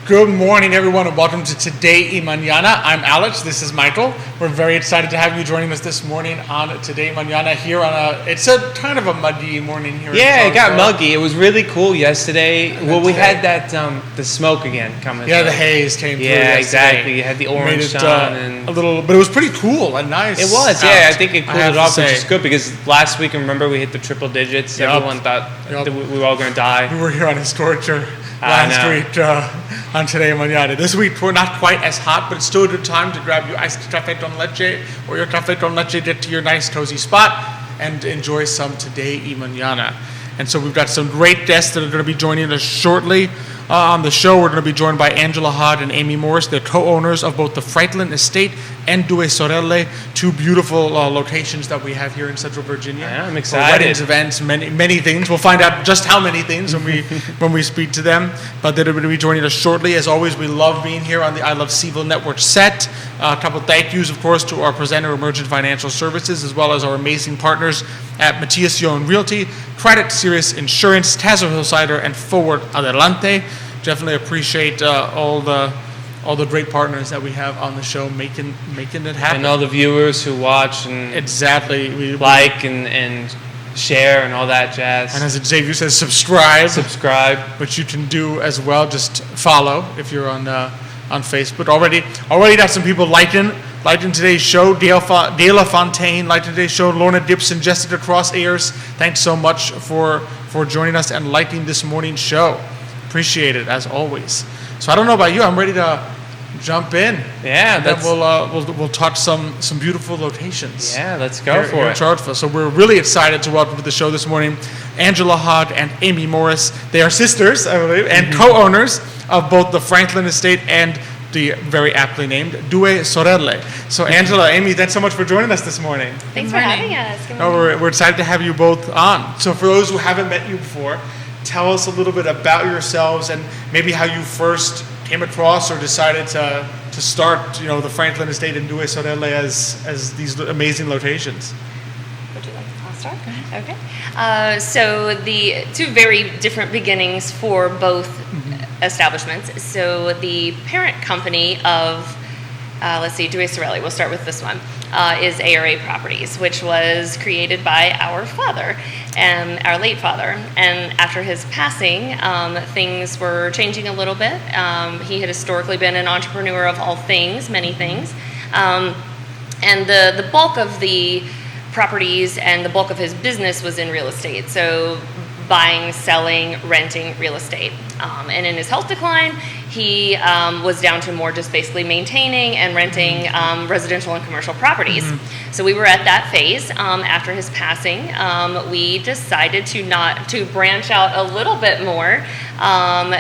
Good morning, everyone, and welcome to Today y Mañana. I'm Alex. This is Michael. We're very excited to have you joining us this morning on Today y Mañana here on it's a kind of a muggy morning here. Yeah, it got muggy. It was really cool yesterday. We had that the smoke again coming. Yeah, the haze came through. Yeah, exactly. You had the orange sun and a little, but it was pretty cool and nice. It was. Yeah, I think it cooled it off, which is good because last week, remember, we hit the triple digits. Yep. Everyone thought that we were all going to die. We were here on his torture last week on Today y Mañana. This week we're not quite as hot, but it's still a good time to grab your iced café con leche or your café con leche, get to your nice cozy spot and enjoy some Today y Mañana. And so we've got some great guests that are going to be joining us shortly. On the show, we're going to be joined by Angela Hogge and Amy Morris. They're co-owners of both the Franklin Estate and Due Sorelle, two beautiful locations that we have here in Central Virginia. Yeah, I'm excited. Weddings, events, many things. We'll find out just how many things when we speak to them. But they're going to be joining us shortly. As always, we love being here on the I Love CVille Network set. A couple thank yous, of course, to our presenter, Emergent Financial Services, as well as our amazing partners at Matthias Realty, Craddock Serious Insurance, Cider, and Forward Adelante. Definitely appreciate all the great partners that we have on the show making it happen. And all the viewers who watch and exactly and share and all that jazz. And as Xavier says, subscribe, which you can do as well. Just follow if you're on Facebook. Already got some people liking today's show. De La Fontaine liked today's show. Lorna Dibson, Jessica Cross Ayers, thanks so much for joining us and liking this morning's show. Appreciate it as always. So I don't know about you. I'm ready to jump in. Yeah, we'll talk some beautiful locations. Yeah, let's go for it. In Charlottesville. So we're really excited to welcome to the show this morning Angela Hogge and Amy Morris. They are sisters, I believe, and co-owners of both the Franklin Estate and the very aptly named Due Sorelle. So Angela, Amy, thanks so much for joining us this morning. Thanks for having us. Good morning. We're excited to have you both on. So for those who haven't met you before, tell us a little bit about yourselves and maybe how you first came across or decided to start, the Franklin Estate and Due Sorelle as these amazing locations. Would you like to start? Go ahead. Okay. So the two very different beginnings for both establishments. So the parent company of, Due Sorelle, we'll start with this one, is ARA Properties, which was created by our father, our late father. And after his passing, things were changing a little bit. He had historically been an entrepreneur of all things, many things. And the bulk of the properties and the bulk of his business was in real estate. So buying, selling, renting real estate. And in his health decline, he was down to more just basically maintaining and renting residential and commercial properties. So we were at that phase. After his passing, we decided to branch out a little bit more,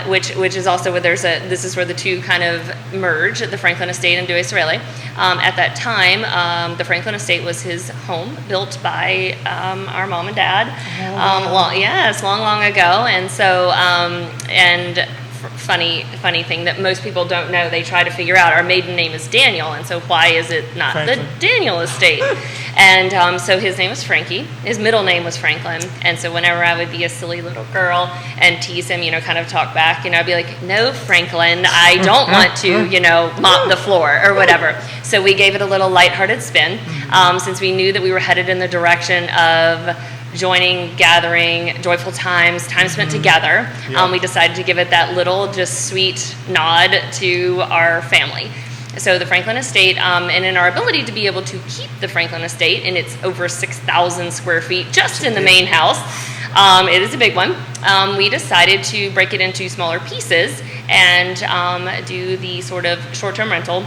which is also where this is where the two kind of merge, the Franklin Estate and Due Sorelle. At that time, the Franklin Estate was his home, built by our mom and dad. Long ago. And so, funny thing that most people don't know, they try to figure out, our maiden name is Daniel, and so why is it not Franklin? The Daniel Estate? And so his name was Frankie. His middle name was Franklin. And so whenever I would be a silly little girl and tease him, kind of talk back, I'd be like, no, Franklin, I don't want to, mop the floor or whatever. So we gave it a little lighthearted spin, since we knew that we were headed in the direction of joining, gathering, joyful times spent together. We decided to give it that little just sweet nod to our family. So the Franklin Estate, and in our ability to be able to keep the Franklin Estate, and it's over 6,000 square feet just in the main house, it is a big one, we decided to break it into smaller pieces and do the sort of short-term rental.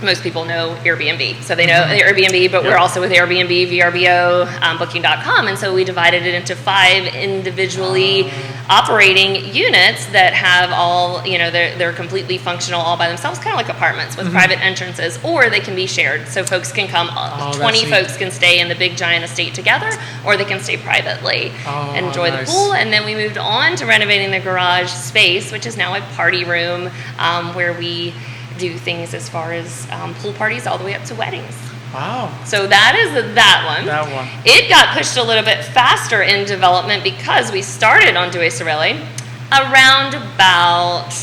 Most people know Airbnb, so they know Airbnb, but we're also with Airbnb, VRBO, Booking.com, and so we divided it into 5 individually operating units that have all, they're completely functional all by themselves, kind of like apartments with private entrances, or they can be shared, so folks can come, 20 folks can stay in the big giant estate together, or they can stay privately and enjoy the pool. And then we moved on to renovating the garage space, which is now a party room where we do things as far as pool parties all the way up to weddings. Wow. So that is that one. That one. It got pushed a little bit faster in development because we started on Due Sorelle around about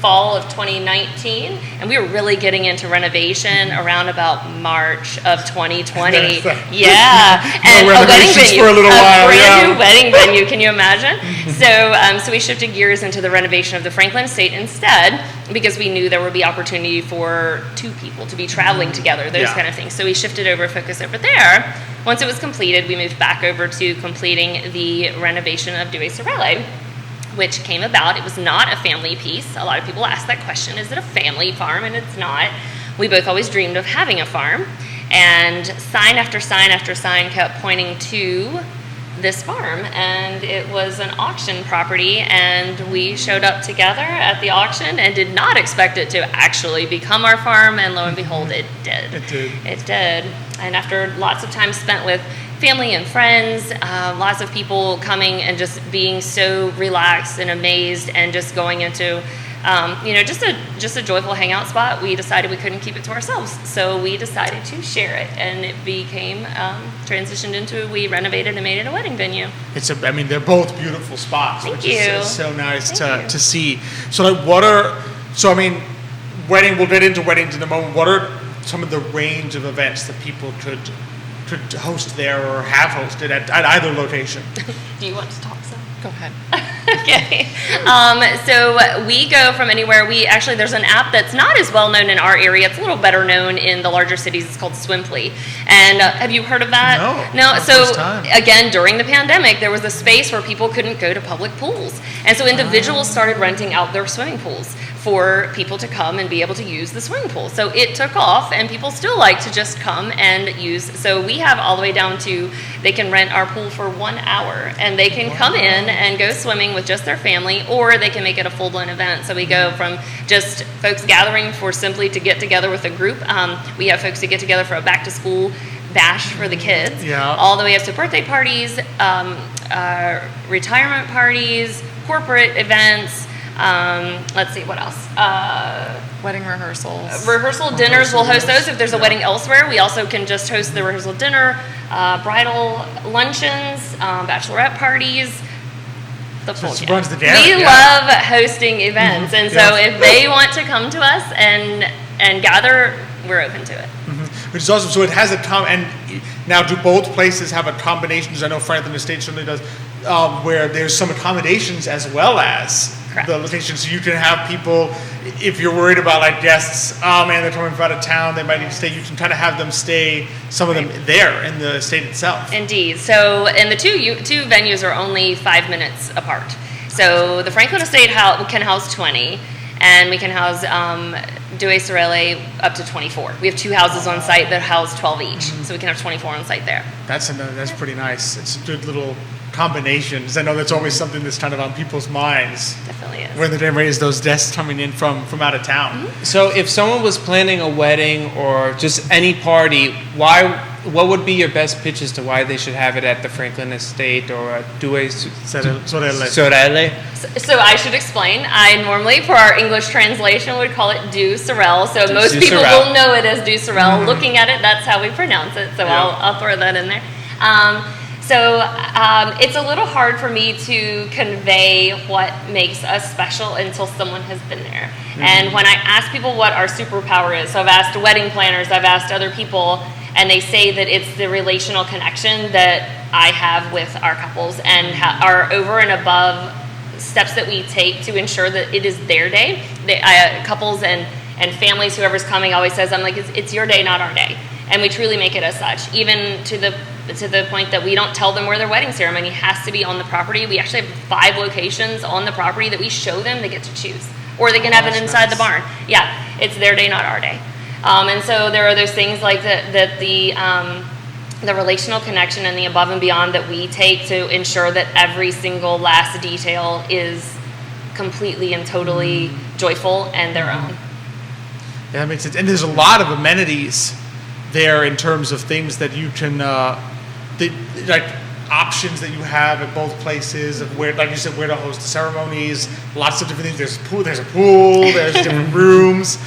fall of 2019, and we were really getting into renovation around about March of 2020. Yeah, and a wedding venue, for a little while, brand new wedding venue. Can you imagine? So we shifted gears into the renovation of the Franklin estate instead, because we knew there would be opportunity for two people to be traveling together, those kind of things. So we shifted over focus over there. Once it was completed, we moved back over to completing the renovation of Sorelle, which came about. It was not a family piece. A lot of people ask that question, is it a family farm? And it's not. We both always dreamed of having a farm, and sign after sign after sign kept pointing to this farm, and it was an auction property, and we showed up together at the auction and did not expect it to actually become our farm, and lo and behold, it did. It did. And after lots of time spent with family and friends, lots of people coming and just being so relaxed and amazed and just going into just a joyful hangout spot, we decided we couldn't keep it to ourselves. So we decided to share it, and it became transitioned into, we renovated and made it a wedding venue. They're both beautiful spots, Thank which you. is so nice to see. So we'll get into weddings in a moment. What are some of the range of events that people could host there or have hosted at either location? Do you want to talk some? Go ahead. Okay. So we go from anywhere. There's an app that's not as well known in our area. It's a little better known in the larger cities. It's called Swimply. And have you heard of that? No. So again, during the pandemic, there was a space where people couldn't go to public pools. And so individuals started renting out their swimming pools for people to come and be able to use the swimming pool. So it took off, and people still like to just come and use. So we have all the way down to, they can rent our pool for 1 hour, and they can come in and go swimming with just their family, or they can make it a full-blown event. So we go from just folks gathering for simply to get together with a group. We have folks who get together for a back-to-school bash for the kids, all the way up to birthday parties, retirement parties, corporate events. Let's see, what else? Wedding rehearsals. Rehearsal dinners, we'll host those. If there's a wedding elsewhere, we also can just host the rehearsal dinner, bridal luncheons, bachelorette parties. The full runs the gamut. We love hosting events, and so if they want to come to us and gather, we're open to it. Which is awesome. So it has and now do both places have accommodations? I know Franklin Estate certainly does, where there's some accommodations as well as the location. So you can have people, if you're worried about guests, and they're coming from out of town, they might need to stay, you can kind of have them stay, some of them there in the estate itself. Indeed. So, and the two venues are only 5 minutes apart. So the Franklin Estate can house 20, and we can house Sorelle up to 24. We have 2 houses on site that house 12 each, so we can have 24 on site there. That's pretty nice. It's a good little combinations. I know that's always something that's kind of on people's minds. Definitely is. When there is those guests coming in from out of town. So if someone was planning a wedding or just any party, what would be your best pitch as to why they should have it at the Franklin Estate or at Sorelle? So I should explain. I normally, for our English translation, would call it Sorelle. So most people will know it as Sorelle. Looking at it, that's how we pronounce it. So I'll throw that in there. So it's a little hard for me to convey what makes us special until someone has been there. And when I ask people what our superpower is, so I've asked wedding planners, I've asked other people, and they say that it's the relational connection that I have with our couples and our over and above steps that we take to ensure that it is their day. Couples and families, whoever's coming always says, I'm like, it's your day, not our day. And we truly make it as such, even to the point that we don't tell them where their wedding ceremony has to be on the property. We actually have 5 locations on the property that we show them they get to choose. Or they can have it inside the barn. Yeah, it's their day, not our day. And so there are those things like that the relational connection and the above and beyond that we take to ensure that every single last detail is completely and totally joyful and their own. Yeah, that makes sense. And there's a lot of amenities there in terms of things that you can, options that you have at both places of where, like you said, where to host the ceremonies, lots of different things. There's a pool, there's different rooms.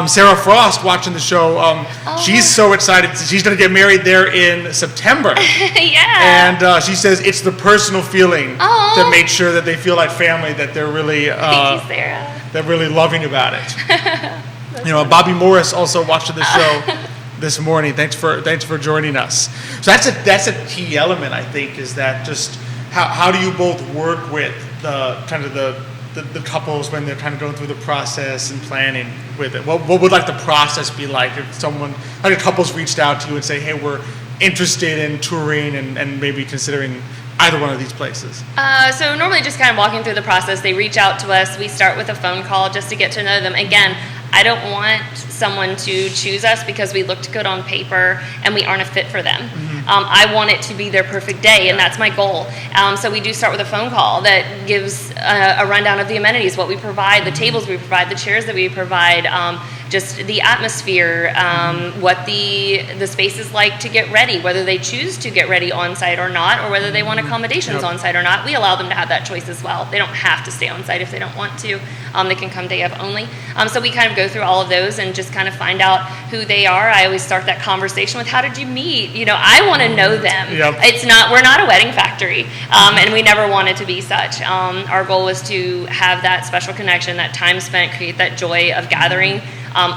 Sarah Frost watching the show, she's so excited. She's going to get married there in September. Yeah. And she says it's the personal feeling that makes sure that they feel like family, that they're really Thank you, Sarah. they're really loving about it. Bobby Morris also watched the show this morning. Thanks for joining us. So that's a key element, I think, is that just how do you both work with the kind of the couples when they're kind of going through the process and planning with it? What would like the process be like if a couple's reached out to you and say, hey, we're interested in touring and maybe considering either one of these places? So normally just kind of walking through the process, they reach out to us. We start with a phone call just to get to know them. Again, I don't want someone to choose us because we looked good on paper and we aren't a fit for them. I want it to be their perfect day, and that's my goal. So we do start with a phone call that gives a rundown of the amenities, what we provide, the tables we provide, the chairs that we provide, just the atmosphere, what the space is like to get ready, whether they choose to get ready on site or not, or whether they want accommodations on site or not. We allow them to have that choice as well. They don't have to stay on site if they don't want to. They can come day of only. So we kind of go through all of those and just kind of find out who they are. I always start that conversation with, how did you meet? I want to know them. We're not a wedding factory, and we never wanted to be such. Our goal was to have that special connection, that time spent, create that joy of gathering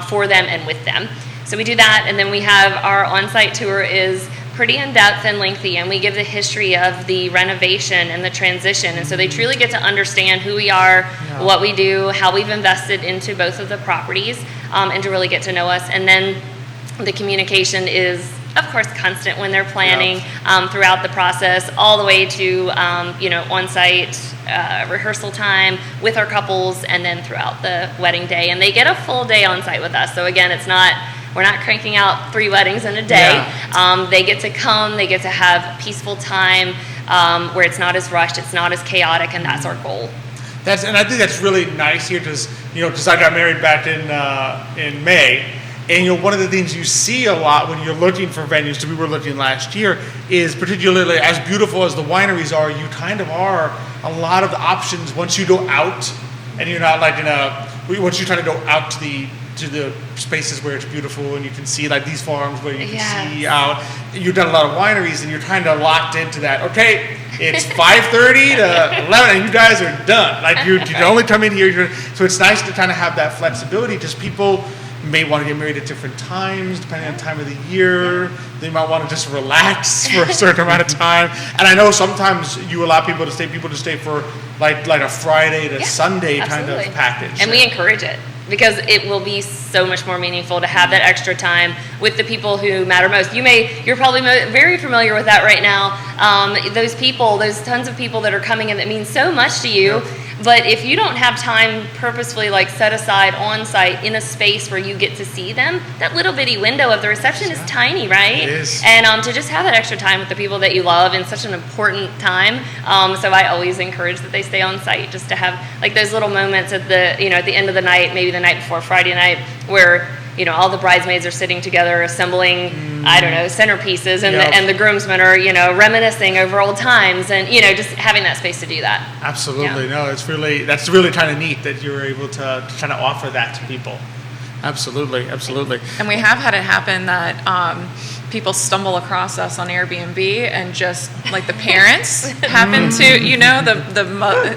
for them and with them. So we do that, and then we have our on-site tour is pretty in-depth and lengthy, and we give the history of the renovation and the transition, and so they truly get to understand who we are, what we do, how we've invested into both of the properties, and to really get to know us. And then the communication is, of course, constant when they're planning throughout the process, all the way to on-site rehearsal time with our couples, and then throughout the wedding day. And they get a full day on-site with us. So again, we're not cranking out 3 weddings in a day. They get to come, they get to have peaceful time where it's not as rushed, it's not as chaotic, and that's our goal. And I think that's really nice here, because I got married back in May. And one of the things you see a lot when you're looking for venues, so we were looking last year, is particularly as beautiful as the wineries are, you kind of are a lot of the options once you go out, and you're not like once you try to go out to the spaces where it's beautiful and you can see like these farms where you can see out. You've done a lot of wineries and you're kind of locked into that. Okay, it's 5:30 to 11 and you guys are done. Like you can only come in here. So it's nice to kind of have that flexibility, because people may want to get married at different times, depending on the time of the year. They might want to just relax for a certain amount of time. And I know sometimes you allow people to stay for like a Friday to Sunday kind of package. And we encourage it, because it will be so much more meaningful to have that extra time with the people who matter most. You're probably very familiar with that right now. Those tons of people that are coming in that mean so much to you. But if you don't have time purposefully set aside on site in a space where you get to see them, that little bitty window of the reception is tiny, right? It is. And to just have that extra time with the people that you love in such an important time. So I always encourage that they stay on site, just to have those little moments at the end of the night, maybe the night before Friday night, where all the bridesmaids are sitting together assembling, centerpieces, and the groomsmen are, reminiscing over old times, and, just having that space to do that. Absolutely. No, that's really kind of neat that you're able to kind of offer that to people. Absolutely. And we have had it happen that people stumble across us on Airbnb, and just the parents happen to,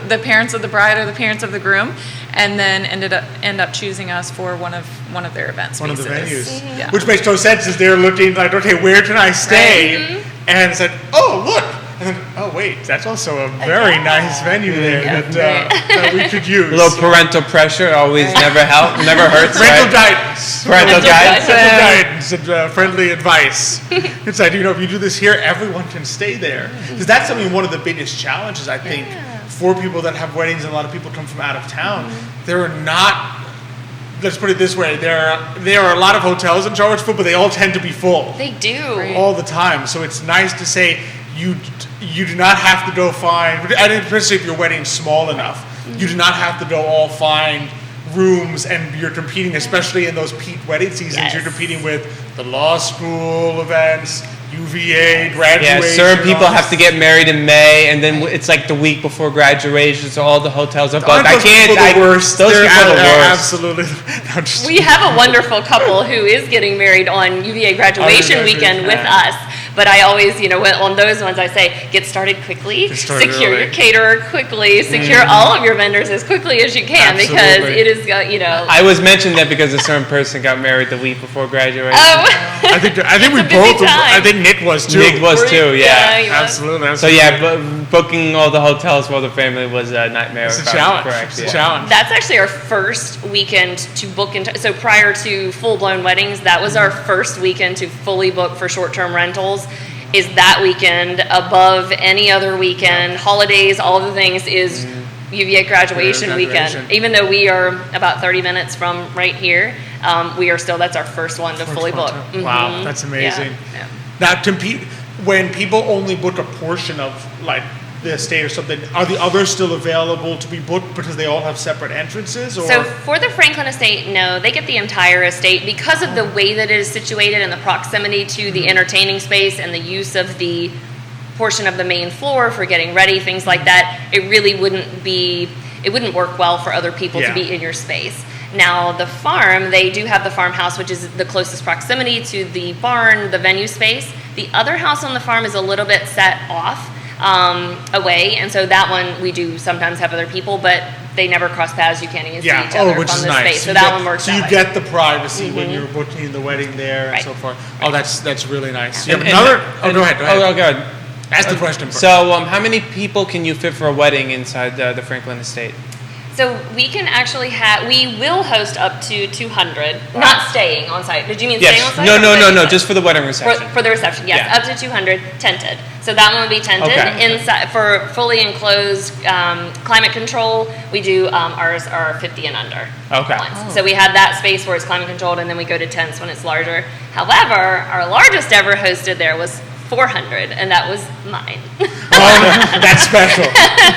the parents of the bride or the parents of the groom, and then end up choosing us for one of their event spaces. One of the venues. Yeah. Which makes no sense, as they're looking like, okay, where can I stay? Right. And said, oh, look. And then, oh, wait, that's also a very nice venue there that we could use. A little parental pressure always never hurts. Parental guidance. Parental guidance and friendly advice. It's like, if you do this here, everyone can stay there. Because that's one of the biggest challenges, I think, for people that have weddings, and a lot of people come from out of town. There are not, let's put it this way, there are a lot of hotels in Charlottesville, but they all tend to be full. They do. All the time. So it's nice to say, you do not have to go find, especially if your wedding's small enough, you do not have to go all find rooms, and you're competing, especially in those peak wedding seasons, you're competing with the law school events, UVA, graduation. Yeah, certain people have to get married in May, and then it's the week before graduation, so all the hotels are booked. Those people are the worst. Absolutely. We have a wonderful couple who is getting married on UVA graduation weekend with us. But I always, on those ones, I say, get started quickly, secure early. your caterer quickly, secure all of your vendors as quickly as you can, because Absolutely. it is, I was mentioned that because a certain person got married the week before graduation. I think we It's a busy both. time. I think Nick was too. Nick was too, yeah. he was. Absolutely. So yeah, booking all the hotels for the family was a nightmare. It's a if I'm challenge. correct, It's yeah. a challenge. That's actually our first weekend to book into. So prior to full-blown weddings, that was our first weekend to fully book for short-term rentals. Is that weekend above any other weekend? Holidays, all the things is UVA graduation weekend. Even though we are about 30 minutes from right here, we are still. That's our first one to fully book. Wow, that's amazing. Yeah. Now, when people only book a portion of like the estate or something, are the others still available to be booked because they all have separate entrances? Or So for the Franklin estate, no, they get the entire estate because of the way that it is situated and the proximity to the entertaining space and the use of the portion of the main floor for getting ready, things like that. It really wouldn't work well for other people to be in your space. Now, the farm, they do have the farmhouse, which is the closest proximity to the barn, the venue space. The other house on the farm is a little bit set off away, and so that one we do sometimes have other people, but they never cross paths. You can't even see each other which from is the nice. space. So that one works. So that you way. get the privacy when you're booking the wedding there and Right. so forth. Oh, that's really nice. You have And- another? and- Go ahead. Oh, go ahead. Ask the question first. So, how many people can you fit for a wedding inside the Franklin estate? So we can actually we will host up to 200, not staying on site. Did you mean staying on Yes. site? No, or no, wedding no. site? Just for the wedding reception. For the reception, yes, Yeah. up to 200 tented. So that one would be tented. Okay. Inside for fully enclosed climate control, we do ours are 50 and under. Okay. ones. So we have that space where it's climate controlled, and then we go to tents when it's larger. However, our largest ever hosted there was 400, and that was mine. That's special.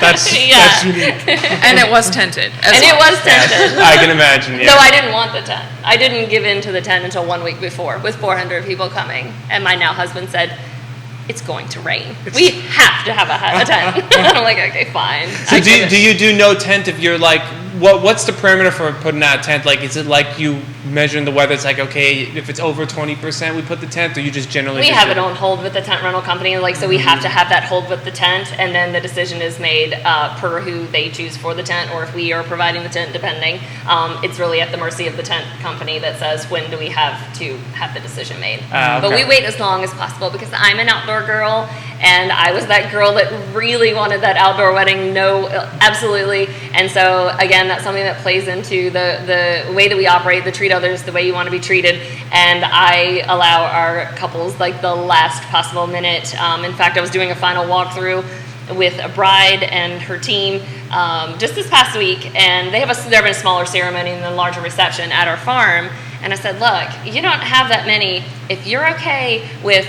That's unique. And it was tented. And it was tented. I can imagine. Yeah. No, I didn't want the tent. I didn't give in to the tent until 1 week before, with 400 people coming. And my now husband said, "It's going to rain. We have to have a tent." I'm like, okay, fine. So do you do no tent if you're like, what's the parameter for putting out a tent? Like, is it like you measuring the weather? It's like, okay, if it's over 20%, we put the tent, or you just generally? We have it on hold with the tent rental company, so we have to have that hold with the tent, and then the decision is made per who they choose for the tent, or if we are providing the tent, depending. It's really at the mercy of the tent company that says when do we have to have the decision made. But Okay. we wait as long as possible because I'm an outdoor girl, and I was that girl that really wanted that outdoor wedding. No, absolutely. And so again, that's something that plays into the way that we operate, the treat others the way you want to be treated. And I allow our couples like the last possible minute. In fact, I was doing a final walkthrough with a bride and her team just this past week, and they're having a smaller ceremony and a larger reception at our farm. And I said, look, you don't have that many. If you're okay with,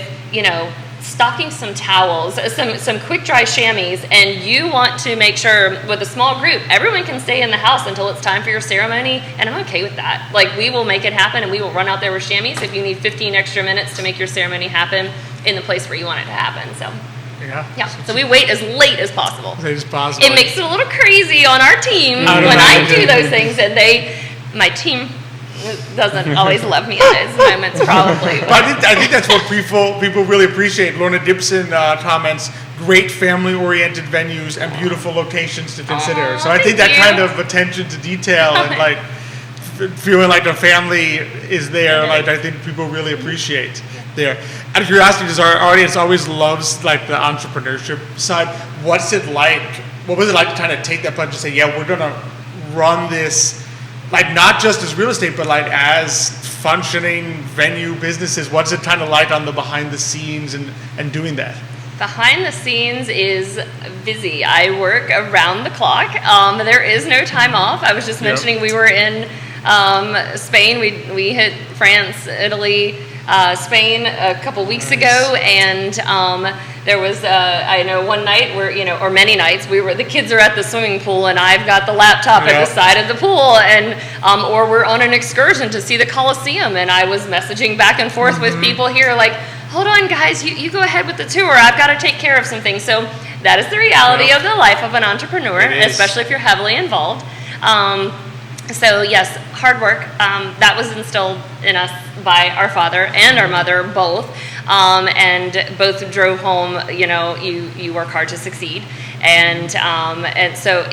stocking some towels, some quick dry chamois, and you want to make sure with a small group, everyone can stay in the house until it's time for your ceremony, and I'm okay with that. Like, we will make it happen, and we will run out there with chamois if you need 15 extra minutes to make your ceremony happen in the place where you want it to happen. So, yeah. So we wait as late as possible. Late as possible. It makes it a little crazy on our team I'd when I imagine. do those things, and my team doesn't always love me in those moments, probably. But I think that's what people really appreciate. Lorna Dibson comments, great family-oriented venues and beautiful locations to consider. So I think that thank kind you. of attention to detail and like feeling like the family is there, like I think people really appreciate there. Out of curiosity, does our audience always loves like the entrepreneurship side? What's it like? What was it like to kind of take that plunge and say, yeah, we're gonna run this, like not just as real estate, but like as functioning venue businesses? What's it kind of like on the behind the scenes and doing that? Behind the scenes is busy. I work around the clock. There is no time off. I was just mentioning we were in Spain. We hit France, Italy, Spain a couple weeks ago, and there was I know one night where or many nights the kids are at the swimming pool, and I've got the laptop at the side of the pool, and or we're on an excursion to see the Colosseum, and I was messaging back and forth with people here like, hold on guys, you go ahead with the tour, I've got to take care of some things. So that is the reality of the life of an entrepreneur, especially if you're heavily involved. So yes, hard work. That was instilled in us by our father and our mother both. and both drove home, you work hard to succeed. And so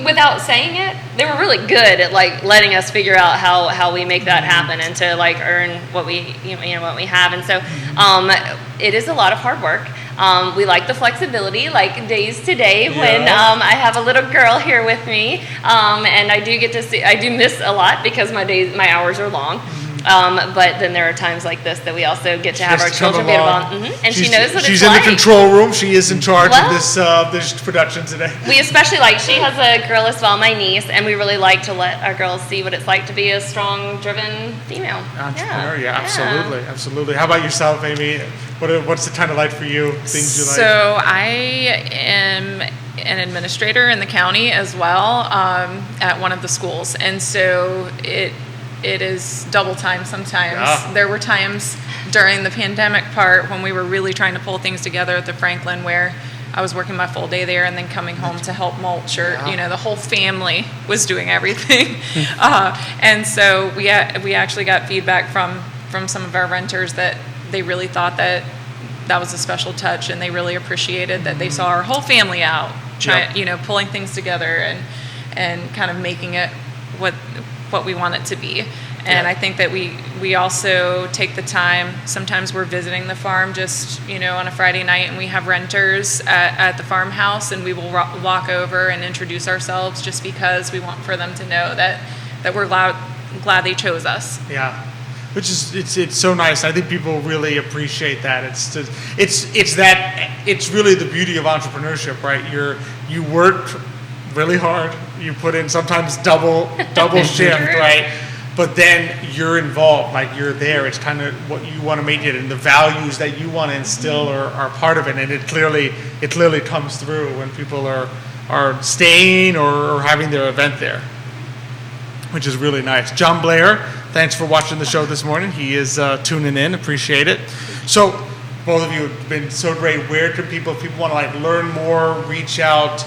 without saying it, they were really good at like letting us figure out how we make that happen and to like earn what we what we have. And so it is a lot of hard work. We like the flexibility, like days today when I have a little girl here with me, and I do miss a lot because my hours are long. But then there are times like this that we also get to have our children be involved. And she knows what she's it's like. She's in the control room. She is in charge of this production today. We especially she has a girl as well, my niece, and we really like to let our girls see what it's like to be a strong, driven female. Entrepreneur, absolutely. How about yourself, Amy? What's the kind of like for you? Things you like? So I am an administrator in the county as well, at one of the schools, and so it is double time sometimes. Yeah. There were times during the pandemic part when we were really trying to pull things together at the Franklin where I was working my full day there and then coming home to help mulch or, the whole family was doing everything. And so we actually got feedback from some of our renters that they really thought that was a special touch and they really appreciated that they saw our whole family out, pulling things together and kind of making it what we want it to be. And I think that we also take the time, sometimes we're visiting the farm just, on a Friday night and we have renters at the farmhouse and we will walk over and introduce ourselves just because we want for them to know that we're glad they chose us. Yeah. Which is, it's so nice. I think people really appreciate that. It's really the beauty of entrepreneurship, right? You work really hard. You put in sometimes double shift, right? But then you're involved, like you're there. It's kind of what you want to make it, and the values that you want to instill are part of it. And it clearly comes through when people are staying or having their event there, which is really nice. John Blair, thanks for watching the show this morning. He is tuning in. Appreciate it. So both of you have been so great. Where can people, if people want to learn more, reach out,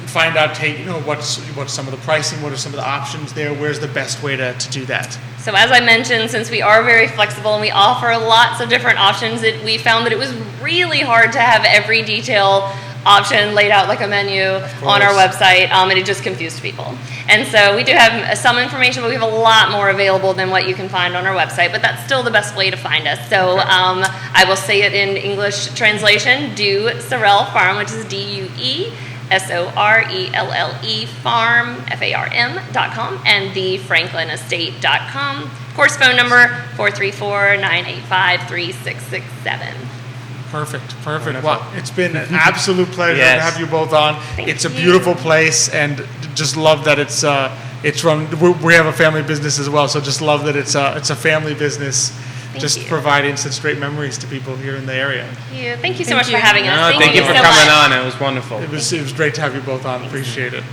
find out, what's some of the pricing, what are some of the options there, where's the best way to do that? So as I mentioned, since we are very flexible and we offer lots of different options, we found that it was really hard to have every detail option laid out like a menu on our website, and it just confused people. And so we do have some information, but we have a lot more available than what you can find on our website, but that's still the best way to find us. So I will say it in English translation, do Sorelle Farm, which is DUE SORELLE farm, FARM.com, and thefranklinestate.com. Of course, phone number 434-985-3667. Perfect. Well, it's been an absolute pleasure to have you both on. It's a beautiful place, and just love that it's run. We have a family business as well, so just love that it's a family business. Providing such great memories to people here in the area. Thank you so much for having us. Thank you for coming on. It was wonderful. It was great to have you both on. Appreciate it.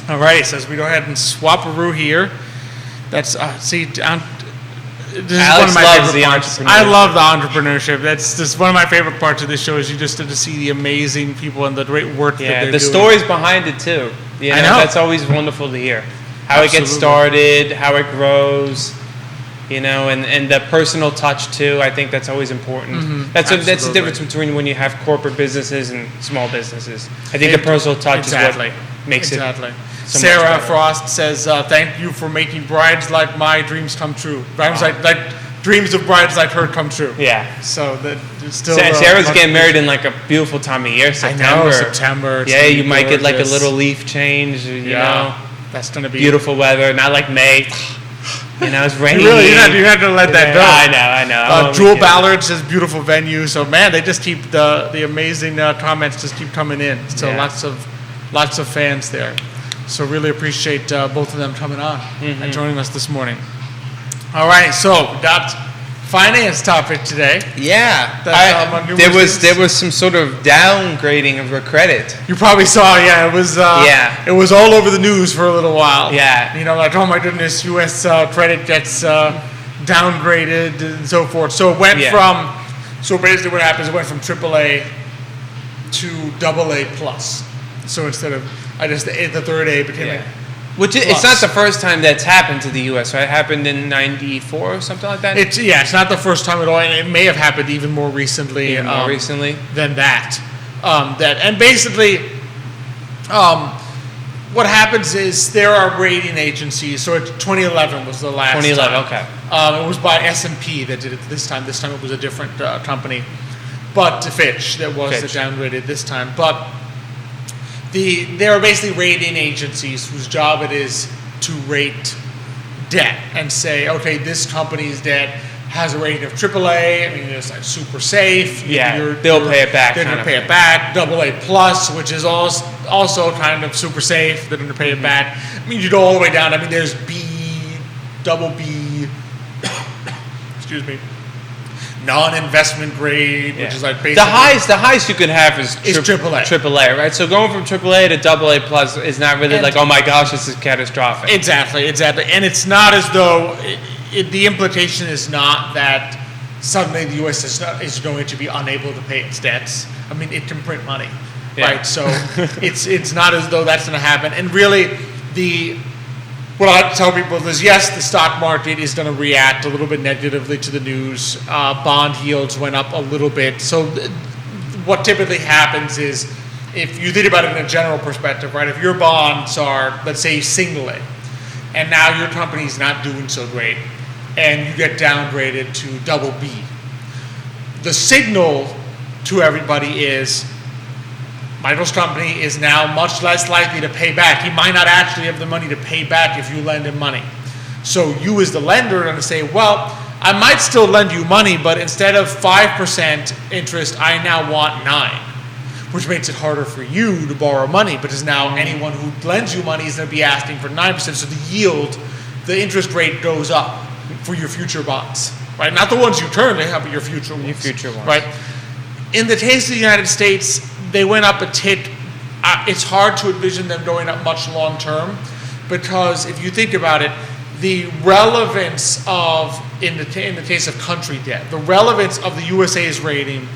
All right, so as we go ahead and swap-a-roo here, that's this is Alex one of my favorite parts. I love the entrepreneurship. That's just one of my favorite parts of this show is you just get to see the amazing people and the great work that they're doing. The stories behind it too. I know. That's always wonderful to hear. How it gets started, how it grows. And the personal touch too. I think that's always important. Mm-hmm. That's the difference between when you have corporate businesses and small businesses. I think the personal touch is what makes it. So Sarah Frost says, "Thank you for making brides like my dreams come true. Dreams of brides like her come true." Yeah. So that still. Sarah's getting married in a beautiful time of year, September. I know, September. Yeah, you might get a little leaf change. You know, that's gonna be beautiful weather. Not like May. It's raining. You had to let that go. I know. Jewel Ballard says beautiful venue. So man, they just keep the amazing comments just keep coming in. So lots of fans there. So really appreciate both of them coming on and joining us this morning. All right, so we got finance topic today. Yeah, there was some sort of downgrading of her credit. You probably saw, it was it was all over the news for a little while. Yeah, oh my goodness, U.S. credit gets downgraded and so forth. So it went from basically what happens, it went from AAA to AA plus. So instead of the third A became Which it's not the first time that's happened to the U.S., right? It happened in '94 or something like that? It's not the first time at all, and it may have happened even more recently. Than that. And basically, what happens is there are rating agencies. So 2011 was the last 2011, time. It was by S&P that did it this time. This time it was a different company. But Fitch that was the downgraded this time. But there are basically rating agencies whose job it is to rate debt and say, okay, this company's debt has a rating of AAA. I mean, it's like super safe. They'll pay it back. They're going to pay it back. AA plus, which is also kind of super safe. They're going to pay it back. I mean, you go all the way down. I mean, there's B, double B, excuse me, non-investment grade, which is like basically the highest you could have is AAA. AAA, right? So going from AAA to AA plus is not really like, oh my gosh, this is catastrophic. Exactly, and it's not as though the implication is not that suddenly the U.S. is going to be unable to pay its debts. I mean, it can print money, right? So it's not as though that's going to happen. And really, what I tell people is, yes, the stock market is going to react a little bit negatively to the news. Bond yields went up a little bit. So what typically happens is, if you think about it in a general perspective, right? If your bonds are, let's say, single A, and now your company's not doing so great, and you get downgraded to double B, the signal to everybody is, Michael's company is now much less likely to pay back. He might not actually have the money to pay back if you lend him money. So you as the lender are going to say, well, I might still lend you money, but instead of 5% interest, I now want 9%, which makes it harder for you to borrow money, because now anyone who lends you money is going to be asking for 9%. So the yield, the interest rate goes up for your future bonds, right? Not the ones you currently have, but your future ones. Your future ones. Right? In the case of the United States, they went up a tick. It's hard to envision them going up much long term, because if you think about it, the relevance of, in the case of country debt, the relevance of the USA's rating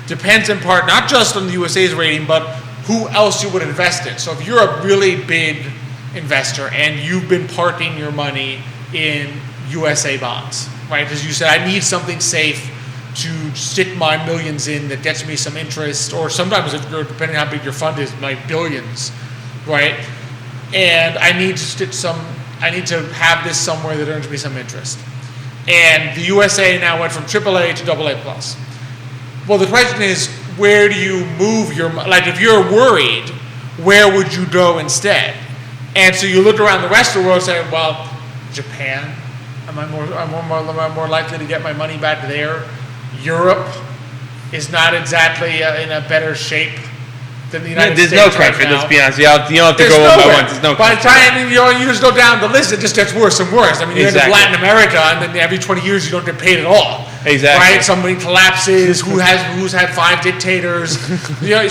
depends in part not just on the USA's rating, but who else you would invest in. So if you're a really big investor and you've been parking your money in USA bonds, right? Because you said, I need something safe to stick my millions in that gets me some interest, or sometimes, if you're, depending on how big your fund is, my billions, right? And I need to have this somewhere that earns me some interest. And the USA now went from AAA to AA plus. Well, the question is, where do you move your, like if you're worried, where would you go instead? And so you look around the rest of the world and say, well, Japan, am I more likely to get my money back there? Europe is not exactly in a better shape than the United States. There's no country, let's be honest. You don't have to go one by one. There's no country. By the time you just go down the list, it just gets worse and worse. I mean, you end up Latin America, and then every 20 years you don't get paid at all. Exactly. Right? Somebody collapses. Who's had 5 dictators?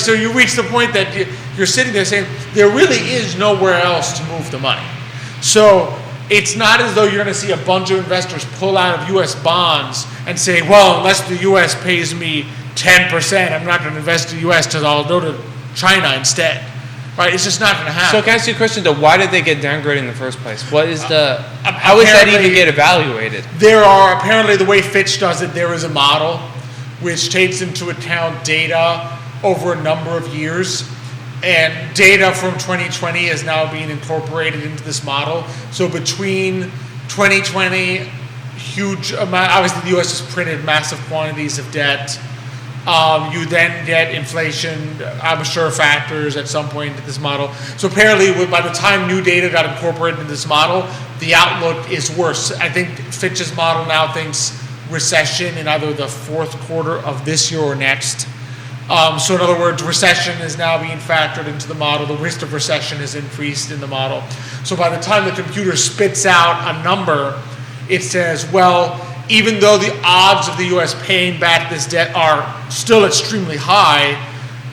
So you reach the point that you're sitting there saying there really is nowhere else to move the money. So it's not as though you're going to see a bunch of investors pull out of U.S. bonds and say, well, unless the U.S. pays me 10%, I'm not going to invest in the U.S. because I'll go to China instead. Right? It's just not going to happen. So can I ask you a question, though? Why did they get downgraded in the first place? What is how does that even get evaluated? Apparently the way Fitch does it, there is a model which takes into account data over a number of years. And data from 2020 is now being incorporated into this model. So between 2020, huge amount, obviously the U.S. has printed massive quantities of debt. You then get inflation, I'm sure, factors at some point into this model. So apparently by the time new data got incorporated into this model, the outlook is worse. I think Fitch's model now thinks recession in either the fourth quarter of this year or next. So in other words, recession is now being factored into the model. The risk of recession is increased in the model. So by the time the computer spits out a number, it says, well, even though the odds of the U.S. paying back this debt are still extremely high,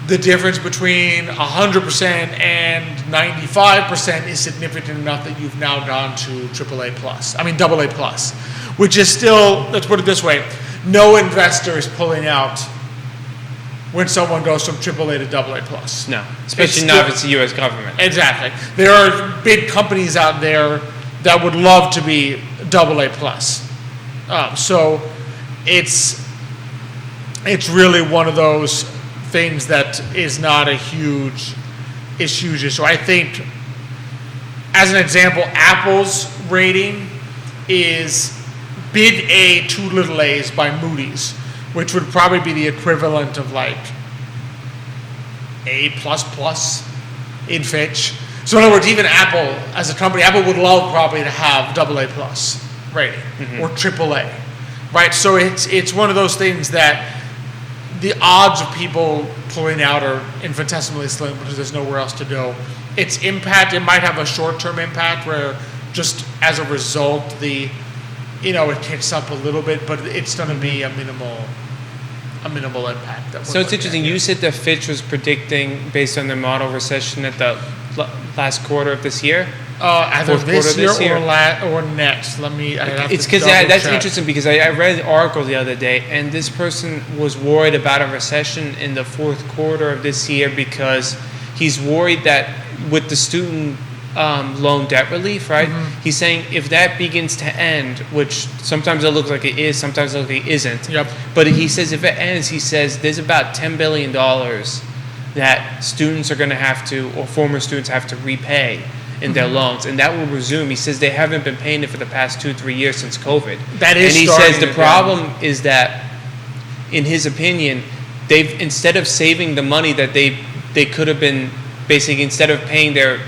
the difference between 100% and 95% is significant enough that you've now gone to AA plus, which is still, let's put it this way, no investor is pulling out when someone goes from AAA to AA plus. No, especially not if it's the U.S. government. Exactly. There are big companies out there that would love to be AA plus. So it's really one of those things that is not a huge issue. So I think, as an example, Apple's rating is big A, 2 little A's by Moody's, which would probably be the equivalent of like A++ in Fitch. So in other words, even Apple as a company, Apple would love probably to have AA plus rating or AAA, right? So it's one of those things that the odds of people pulling out are infinitesimally slim because there's nowhere else to go. Its impact, it might have a short-term impact where just as a result, it kicks up a little bit, but it's going to be a minimal impact. So it's interesting. You said that Fitch was predicting, based on their model, recession at the last quarter of this year. Either this year or next. It's because that's interesting because I read an article the other day, and this person was worried about a recession in the fourth quarter of this year because he's worried that with the student loan debt relief, right? Mm-hmm. He's saying if that begins to end, which sometimes it looks like it is, sometimes it looks like it isn't. Yep. But he says if it ends, he says there's about $10 billion that students are going to have to, or former students have to repay in their loans, and that will resume. He says they haven't been paying it for the past 2-3 years since COVID. That is, and he says the problem is that, in his opinion, they've, instead of saving the money that they could have been, basically instead of paying their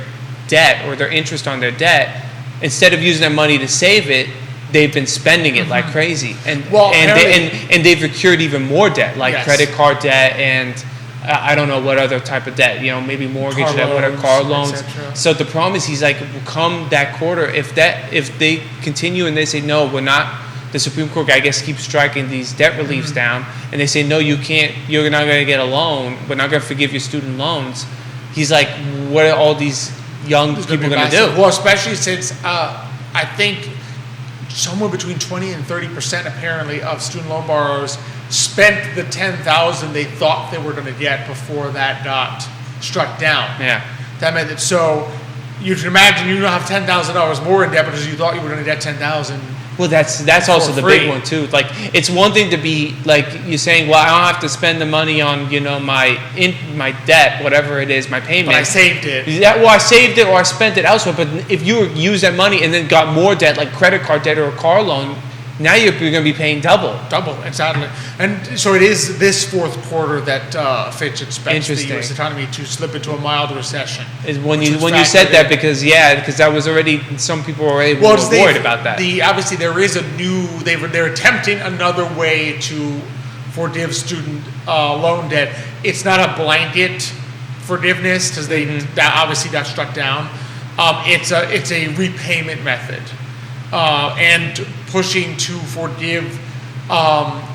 debt or their interest on their debt, instead of using that money to save it, they've been spending it like crazy, and they've accrued even more debt, like credit card debt and I don't know what other type of debt, maybe mortgage debt, whatever, car loans. So the problem is, he's like, come that quarter, if they continue and they say no, we're not, the Supreme Court, I guess, keeps striking these debt reliefs down, and they say no, you can't, you're not going to get a loan, we're not going to forgive your student loans. He's like, what are all these young people going to do? Well, especially since I think somewhere between 20 and 30% apparently of student loan borrowers spent the $10,000 they thought they were going to get before that got struck down. Yeah. That meant that, so you can imagine you don't have $10,000 more in debt because you thought you were going to get $10,000. Well, that's also the big one too. Like, it's one thing to be like, you're saying, well, I don't have to spend the money on my debt, whatever it is, my payment. But I saved it. Yeah, well, I saved it or I spent it elsewhere. But if you use that money and then got more debt, like credit card debt or a car loan, now you're going to be paying double. Exactly. And so it is this fourth quarter that Fitch expects the U.S. economy to slip into a mild recession. Is when you said that, because that was already, some people were already worried about that. Obviously there is they're attempting another way to forgive student loan debt. It's not a blanket forgiveness because that obviously got struck down. It's a repayment method. And pushing to forgive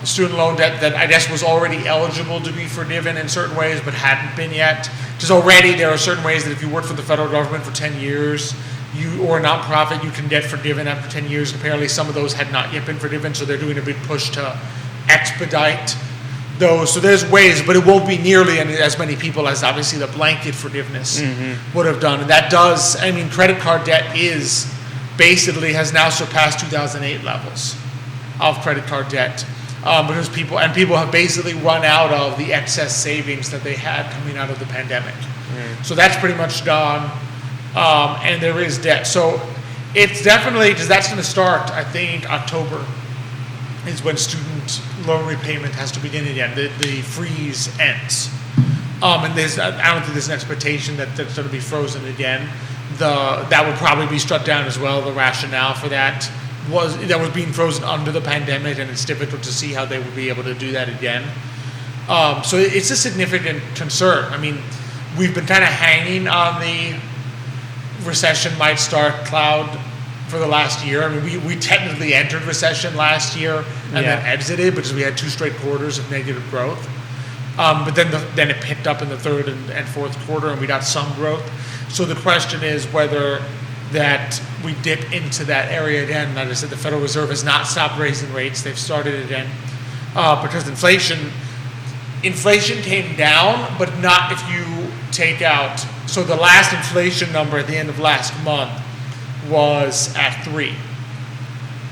student loan debt that I guess was already eligible to be forgiven in certain ways but hadn't been yet. Because already there are certain ways that if you work for the federal government for 10 years, or a nonprofit, you can get forgiven after 10 years. Apparently some of those had not yet been forgiven, so they're doing a big push to expedite those. So there's ways, but it won't be nearly as many people as obviously the blanket forgiveness would have done. And that does, credit card debt basically has now surpassed 2008 levels of credit card debt because people have basically run out of the excess savings that they had coming out of the pandemic. So that's pretty much gone, and there is debt. So it's definitely, because that's going to start, I think, October is when student loan repayment has to begin again. The freeze ends. And I don't think there's an expectation that that's going to be frozen again. That would probably be struck down as well. The rationale for that was being frozen under the pandemic, and it's difficult to see how they would be able to do that again. So it's a significant concern. We've been kind of hanging on the recession might start cloud for the last year. We technically entered recession last year and then exited because we had 2 straight quarters of negative growth. But then it picked up in the third and fourth quarter, and we got some growth. So the question is whether that we dip into that area again. Like I said, the Federal Reserve has not stopped raising rates. They've started again because inflation inflation came down, but not if you take out. So the last inflation number at the end of last month was at 3.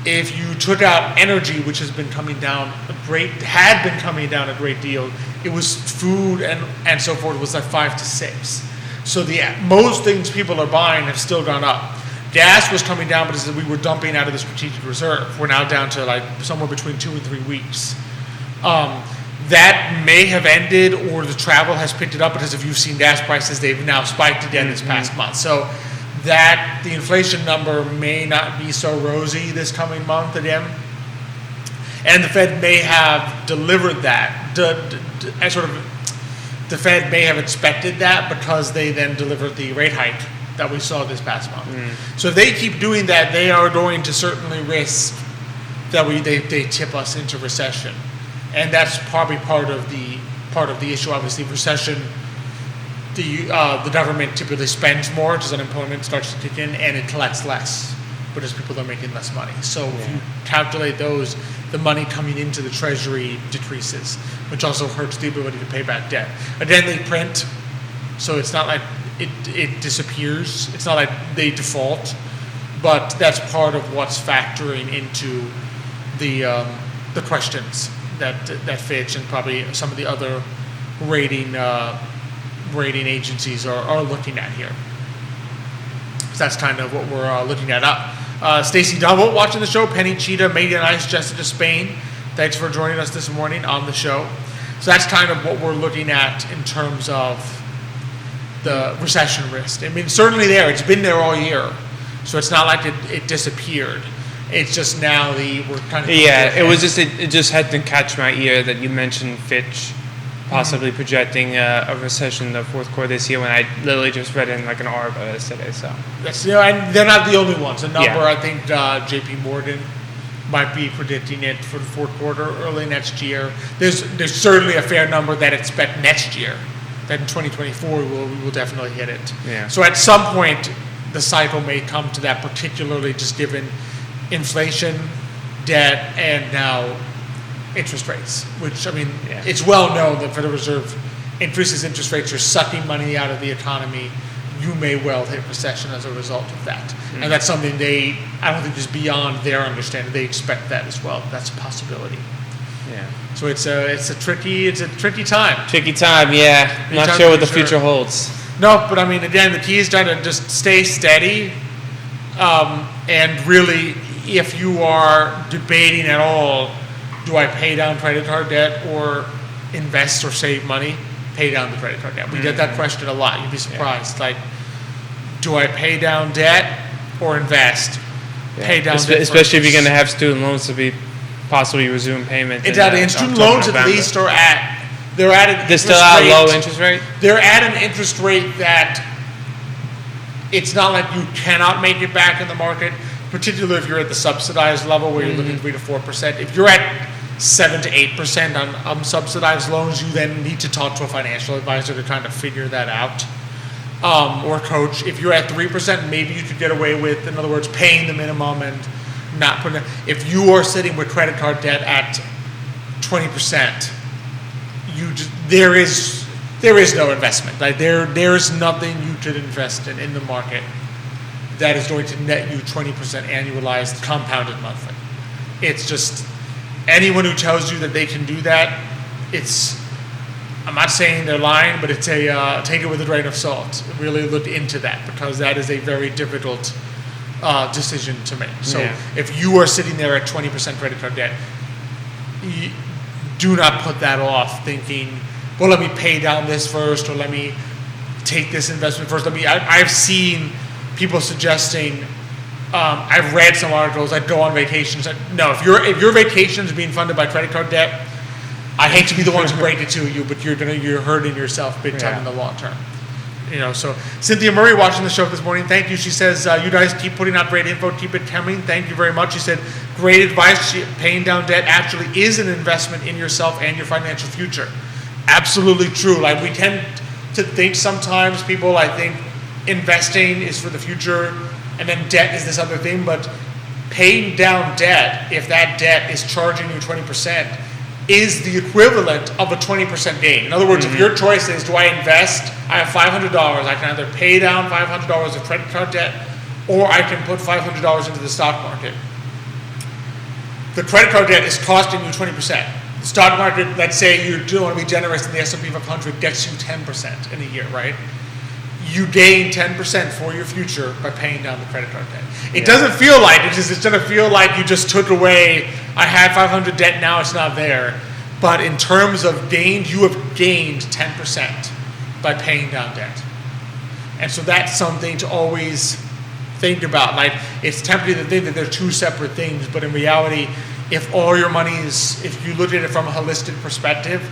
If you took out energy, which has been coming down had been coming down a great deal, it was food and so forth was like 5 to 6. So most things people are buying have still gone up. Gas was coming down, but as we were dumping out of the strategic reserve. We're now down to like somewhere between 2 and 3 weeks. That may have ended, or the travel has picked it up, because if you've seen gas prices, they've now spiked again this past month. So that the inflation number may not be so rosy this coming month again. And the Fed may have delivered that. The Fed may have expected that because they then delivered the rate hike that we saw this past month. So if they keep doing that, they are going to certainly risk that they tip us into recession. And that's probably part of the issue. Obviously, recession, the government typically spends more as unemployment starts to kick in, and it collects less because people are making less money. So if you calculate those, the money coming into the Treasury decreases, which also hurts the ability to pay back debt. Again, they print, so it's not like it disappears. It's not like they default, but that's part of what's factoring into the questions that Fitch and probably some of the other rating agencies are looking at here. So that's kind of what we're looking at. Stacy Double watching the show. Penny Cheetah, Megan Ice, Jessica Spain. Thanks for joining us this morning on the show. So that's kind of what we're looking at in terms of the recession risk. I mean, certainly there. It's been there all year. So it's not like it disappeared. It's just now we're kind of... Yeah, it just had to catch my ear that you mentioned Fitch possibly projecting a recession in the fourth quarter this year, when I literally just read in like an article today. So that's, and they're not the only ones. A number, I think J.P. Morgan might be predicting it for the fourth quarter, early next year. There's certainly a fair number that expect next year, that in 2024 we will definitely hit it. Yeah. So at some point the cycle may come to that, particularly just given inflation, debt, and now interest rates, which, I mean, it's well known that Federal Reserve increases interest rates, are sucking money out of the economy. You may well hit recession as a result of that. And that's something I don't think is beyond their understanding. They expect that as well. That's a possibility. Yeah. So it's a tricky time. Tricky time, yeah. Not sure what the future holds. No, but I mean, again, the key is trying to just stay steady, and really, if you are debating at all, do I pay down credit card debt or invest or save money? Pay down the credit card debt. We get that question a lot. You'd be surprised. Like, do I pay down debt or invest? Pay down debt. Especially if you're going to have student loans to be possibly resume payment. Exactly. And student loans at least are they're at an they're still at a low interest rate? They're at an interest rate that it's not like you cannot make it back in the market, particularly if you're at the subsidized level where you're looking 3 to 4%. If you're at 7 to 8% on subsidized loans, you then need to talk to a financial advisor to kind of figure that out, or coach. If you're at 3%, maybe you could get away with, in other words, paying the minimum and not putting it. If you are sitting with credit card debt at 20%, there is no investment. Like there's nothing you could invest in the market that is going to net you 20% annualized compounded monthly. It's just, anyone who tells you that they can do that, I'm not saying they're lying, but it's take it with a grain of salt. Really look into that, because that is a very difficult decision to make. So if you are sitting there at 20% credit card debt, do not put that off thinking, well, let me pay down this first, or let me take this investment first. I've seen people suggesting, I've read some articles, I'd go on vacations. No, if your vacation is being funded by credit card debt, I hate to be the one to break it to you, but you're hurting yourself big time in the long term. So Cynthia Murray watching the show this morning, thank you. She says, you guys keep putting out great info, keep it coming. Thank you very much. She said, great advice. Paying down debt actually is an investment in yourself and your financial future. Absolutely true. Like, we tend to think sometimes, people, I think investing is for the future and then debt is this other thing, but paying down debt, if that debt is charging you 20%, is the equivalent of a 20% gain. In other words, if your choice is, do I invest, I have $500, I can either pay down $500 of credit card debt, or I can put $500 into the stock market. The credit card debt is costing you 20%. The stock market, let's say you do want to be generous, and the S&P 500 gets you 10% in a year, right? You gain 10% for your future by paying down the credit card debt. It doesn't feel like it. It's going to feel like you just took away, I had 500 debt, now it's not there. But in terms of gains, you have gained 10% by paying down debt. And so that's something to always think about. Like, it's tempting to think that they're two separate things, but in reality, if all your money is, if you look at it from a holistic perspective,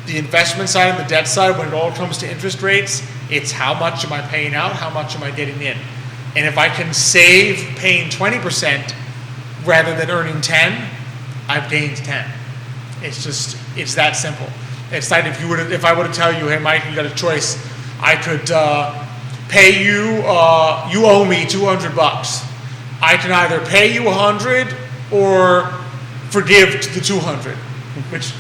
the investment side and the debt side, when it all comes to interest rates, it's how much am I paying out, how much am I getting in. And if I can save paying 20% rather than earning 10, I've gained 10. It's that simple. It's like if I were to tell you, hey Mike, you got a choice, I could pay you, you owe me $200. I can either pay you 100 or forgive the 200, which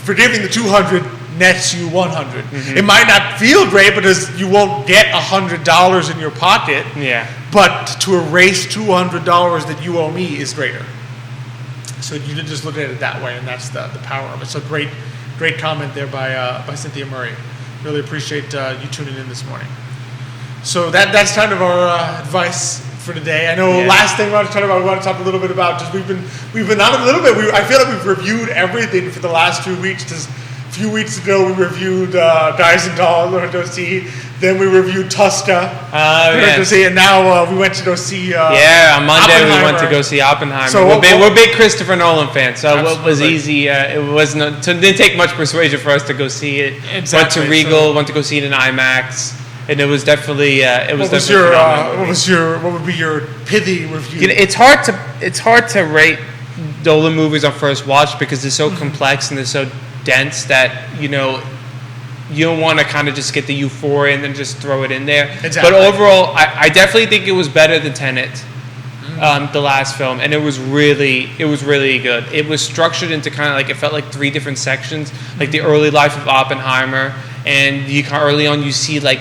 forgiving the 200 nets you 100. It might not feel great because you won't get $100 in your pocket. Yeah. But to erase $200 that you owe me is greater. So you can just look at it that way, and that's the power of it. So great comment there by Cynthia Murray. Really appreciate you tuning in this morning. So that's kind of our advice for today. I know last thing we want to talk a little bit about, just we've been on a little bit. I feel like we've reviewed everything for the last 2 weeks. Just a few weeks ago, we reviewed Guys and Dolls, Learn to See. Then we reviewed Tuska, to see, and now we went to go see. On Monday we went to go see Oppenheimer. So we're big Christopher Nolan fans, so it was easy. It didn't take much persuasion for us to go see it. Exactly. Went to Regal, went to go see it in IMAX. And it was definitely what would be your pithy review? You know, it's hard to rate Nolan movies on first watch because they're so complex and they're so dense that you don't want to kind of just get the euphoria and then just throw it in there. Exactly. But overall, I definitely think it was better than Tenet, the last film, and it was really good. It was structured into kind of like, it felt like 3 different sections, like the early life of Oppenheimer, and early on you see like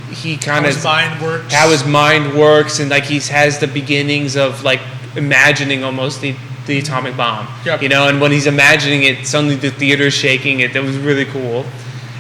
he kind of how his mind works, and like he has the beginnings of like imagining almost the atomic bomb. Yep. And when he's imagining it, suddenly the theater's shaking. That was really cool.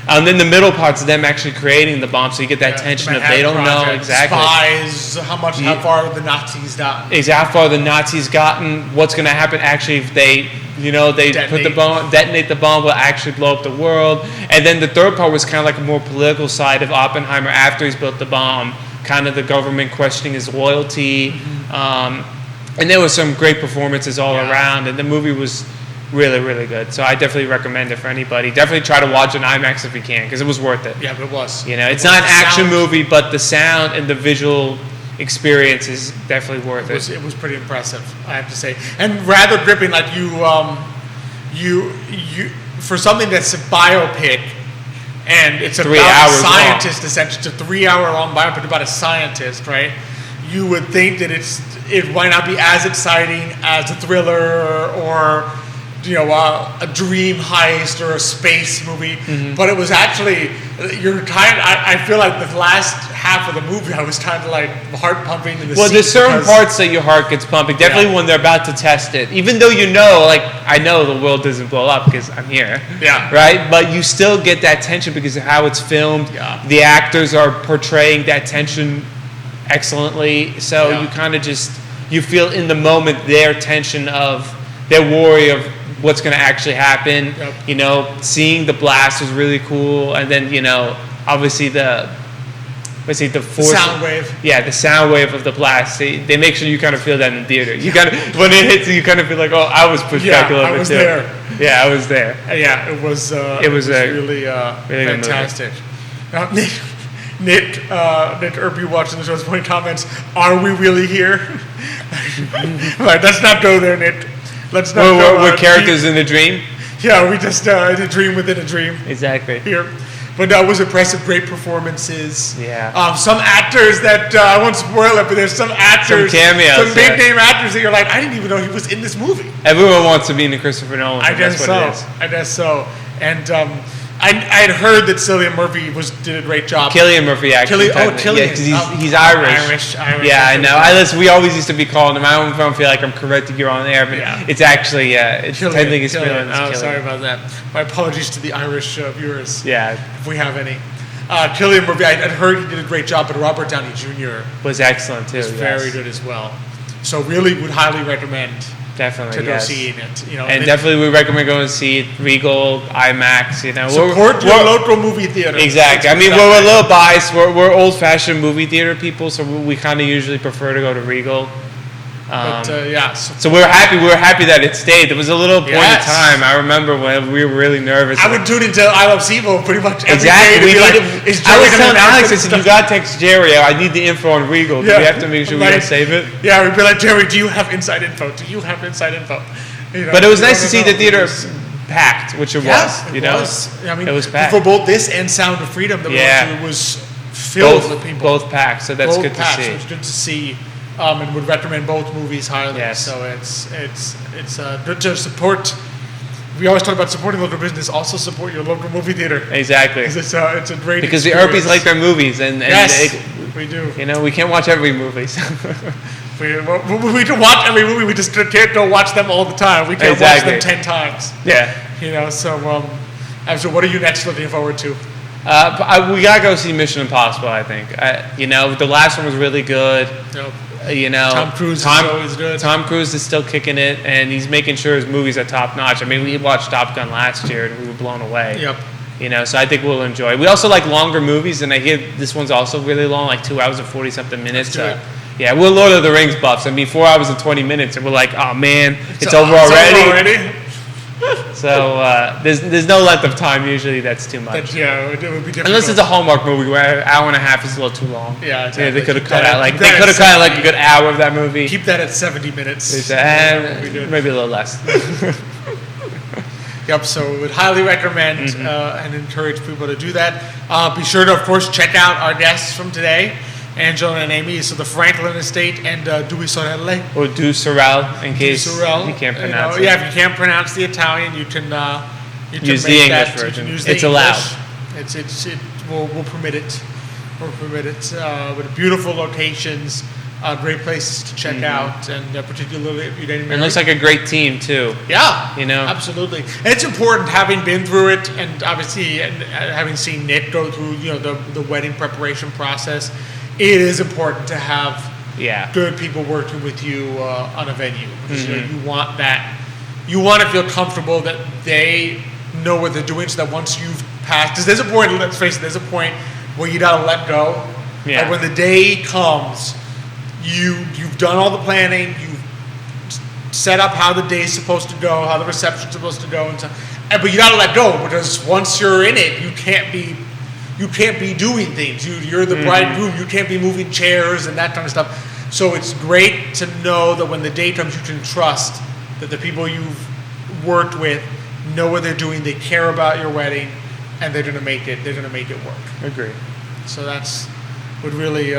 And then the middle part's them actually creating the bomb, so you get that tension of they don't know exactly. Spies, how far the Nazis gotten. Exactly, how far the Nazis gotten. What's going to happen actually if they detonate the bomb, will actually blow up the world. And then the third part was kind of like a more political side of Oppenheimer after he's built the bomb, kind of the government questioning his loyalty. And there was some great performances all around, and the movie was really, really good. So I definitely recommend it for anybody. Definitely try to watch an IMAX if you can, because it was worth it. Yeah, it was. It's not an action movie, but the sound and the visual experience is definitely worth it. It was pretty impressive, I have to say, and rather gripping. Like you for something that's a biopic, and it's about a scientist. Essentially, it's a 3-hour-long biopic about a scientist, right? You would think that it might not be as exciting as a thriller or a dream heist or a space movie, but it was actually I feel like the last half of the movie I was kind of like heart pumping in the seat. Well, there's certain parts that your heart gets pumping. Definitely when they're about to test it, even though I know the world doesn't blow up because I'm here. Yeah. Right, but you still get that tension because of how it's filmed. Yeah. The actors are portraying that tension excellently, so you kind of you feel in the moment their tension of their worry of what's going to actually happen. Yep. Seeing the blast was really cool, and then obviously the sound wave. Yeah, the sound wave of the blast. They make sure you kind of feel that in the theater. You kind of when it hits you, kind of feel like, oh, I was pushed back a little bit too. I was there. Yeah, I was there. Yeah, it was really fantastic. Nick Urpí watching the show is putting comments, are we really here? Right, let's not go there, Nick. Let's not go. We're characters in a dream? Yeah, we just in a dream within a dream. Exactly. Here. But that was impressive. Great performances. Yeah. Some actors that I won't spoil it, but there's some actors, some cameos, some big name actors that you're like, I didn't even know he was in this movie. Everyone wants to be in a Christopher Nolan. I guess so. I guess so. And I had heard that Cillian Murphy did a great job. Cillian Murphy, actually. Cillian. Yeah, because he's Irish. Yeah, I know. We always used to be calling him. I don't feel like I'm correcting you on air, but it's actually, it's technically Cillian. Oh, sorry about that. My apologies to the Irish viewers. Yeah. If we have any. Cillian Murphy, I'd heard he did a great job, but Robert Downey Jr. was excellent, too. Was very good as well. So really would highly recommend definitely to go seeing it. And definitely we recommend going to see it, Regal, IMAX, Support your local movie theater. Exactly. We're a little biased. We're old-fashioned movie theater people, so we kind of usually prefer to go to Regal. So we were happy that it stayed. There was a little point in time. I remember when we were really nervous. I would tune into I Love CVille pretty much every day. I was telling Alex, I said, you got to text Jerry. I need the info on Regal. Do we have to make sure we don't save it? Yeah, we'd be like, Jerry, do you have inside info? Do you have inside info? But it was nice to see the theater packed, which it was. It was. It was packed. For both this and Sound of Freedom, it was filled with people. Both packed, so that's good to see. So it's good to see. And would recommend both movies highly. Yes. So it's good to support. We always talk about supporting local business. Also support your local movie theater. Exactly. It's a great because the Urpís like their movies, and yes, we do. We can't watch every movie. we can watch every movie. We just don't watch them all the time. We can't watch them 10 times. Yeah. So what are you next looking forward to? We gotta go see Mission Impossible. I think. The last one was really good. Yep. Tom Cruise is always good. Tom Cruise is still kicking it, and he's making sure his movies are top notch. We watched Top Gun last year, and we were blown away. Yep. So I think we'll enjoy. We also like longer movies, and I hear this one's also really long, like 2 hours and 40-something minutes. Yeah, we're Lord of the Rings buffs. 4 hours and 20 minutes, and we're like, oh man, it's over already. So there's no length of time usually that's too much. It would be difficult. Unless it's a Hallmark movie where an hour and a half is a little too long. Yeah, exactly. They could have cut out a good hour of that movie. Keep that at 70 minutes. Maybe a little less. Yep. So we would highly recommend and encourage people to do that. Be sure to, of course, check out our guests from today. Angela and Amy, so the Franklin Estate and Sorelle. Or Sorelle, in case you can't pronounce it. Yeah, if you can't pronounce the Italian, you can use the English version. It's allowed. We'll permit it. We'll permit it. With beautiful locations, great places to check out, and particularly if you didn't. And it looks like a great team too. Yeah, absolutely. And it's important, having been through it, and obviously having seen Nick go through the wedding preparation process. It is important to have good people working with you on a venue, because you want that. You want to feel comfortable that they know what they're doing, so that once you've passed, because there's a point. Let's face it, there's a point where you gotta let go. Yeah. Like when the day comes, you've done all the planning, you've set up how the day's supposed to go, how the reception's supposed to go, and so. But you gotta let go, because once you're in it, you can't be doing things. You're the bridegroom. You can't be moving chairs and that kind of stuff. So it's great to know that when the day comes, you can trust that the people you've worked with know what they're doing. They care about your wedding, and they're gonna make it. They're gonna make it work. Agree. So that's what really.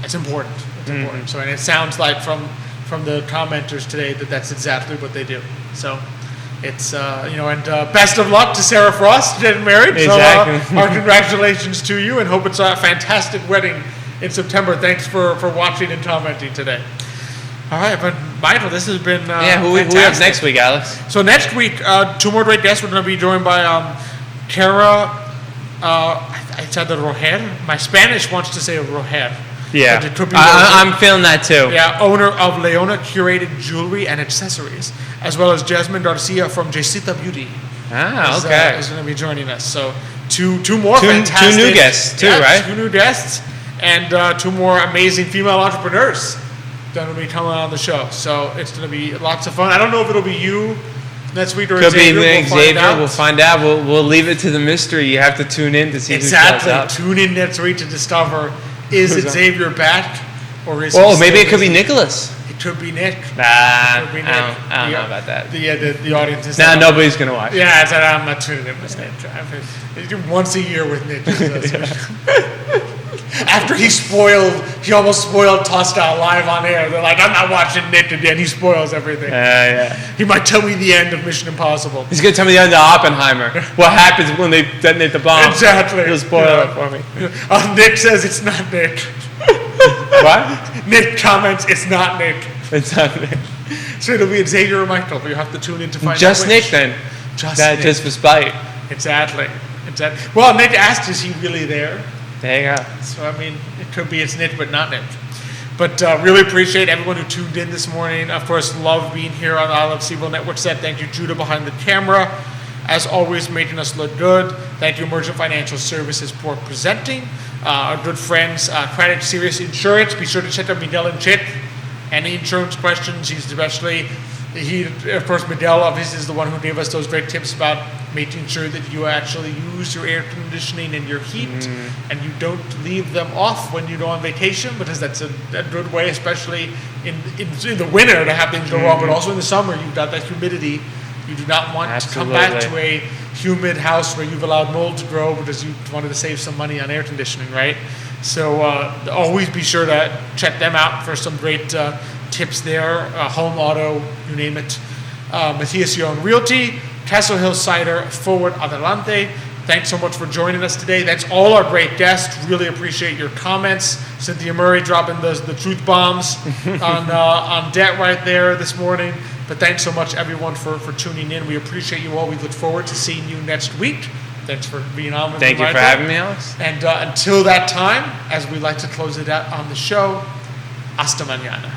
It's important. It's important. So, and it sounds like from the commenters today that's exactly what they do. So. It's and best of luck to Sarah Frost getting married. Exactly. So our congratulations to you, and hope it's a fantastic wedding in September. Thanks for watching and commenting today. All right, but Michael, this has been who we have next week, Alex? So next week, 2 more great guests. We're going to be joined by Cara. I said the Rojer. My Spanish wants to say Rojer. Yeah, I'm feeling that too. Yeah, owner of Leona Curated Jewelry and Accessories, as well as Jasmine Garcia from Jacita Beauty. Okay. Is going to be joining us. So two more fantastic. 2 new guests too, right? 2 new guests, and 2 more amazing female entrepreneurs that will be coming on the show. So it's going to be lots of fun. I don't know if it'll be you next week or Xavier. Could be Xavier. We'll find out. We'll leave it to the mystery. You have to tune in to see who shows up. Exactly. Tune in next week to discover. Is it Xavier back, or is maybe it could be Nicholas? It could be Nick. Nah, It could be Nick. I don't know about that. The audience is Now nobody's gonna watch. Yeah, I said I'm not tuning in with Nick. Once a year with Nick. After he almost spoiled Tosca live on air. They're like, I'm not watching Nick again. He spoils everything. Yeah. He might tell me the end of Mission Impossible. He's gonna tell me the end of Oppenheimer. What happens when they detonate the bomb? Exactly. He'll spoil it for me. Nick says it's not Nick. What? Nick comments it's not Nick. It's not Nick. So it'll be Xavier or Michael, but you have to tune in to find out. Just Nick then. Just for spite. Exactly. Well, Nick asked, is he really there? There you go. So, I mean, it could be it's Nick, but not Nick. But really appreciate everyone who tuned in this morning. Of course, love being here on the I Love CVille Network set. Thank you, Judah, behind the camera. As always, making us look good. Thank you, Emergent Financial Services, for presenting. Our good friends, Craddock Serious Insurance. Be sure to check out Miguel and Chick. Any insurance questions, of course, Miguel obviously is the one who gave us those great tips about making sure that you actually use your air conditioning and your heat, and you don't leave them off when you go on vacation, because that's a good way, especially in the winter, to have things go wrong. But also in the summer, you've got that humidity. You do not want to come back to a humid house where you've allowed mold to grow because you wanted to save some money on air conditioning, right? So always be sure to check them out for some great tips there. Home auto, you name it. Matthias, your own Realty. Castle Hill Cider, Forward Adelante. Thanks so much for joining us today. That's all our great guests. Really appreciate your comments. Cynthia Murray dropping the truth bombs on debt right there this morning. But thanks so much, everyone, for tuning in. We appreciate you all. We look forward to seeing you next week. Thanks for being on with me. Thank you for having me, Alex. And until that time, as we like to close it out on the show, hasta mañana.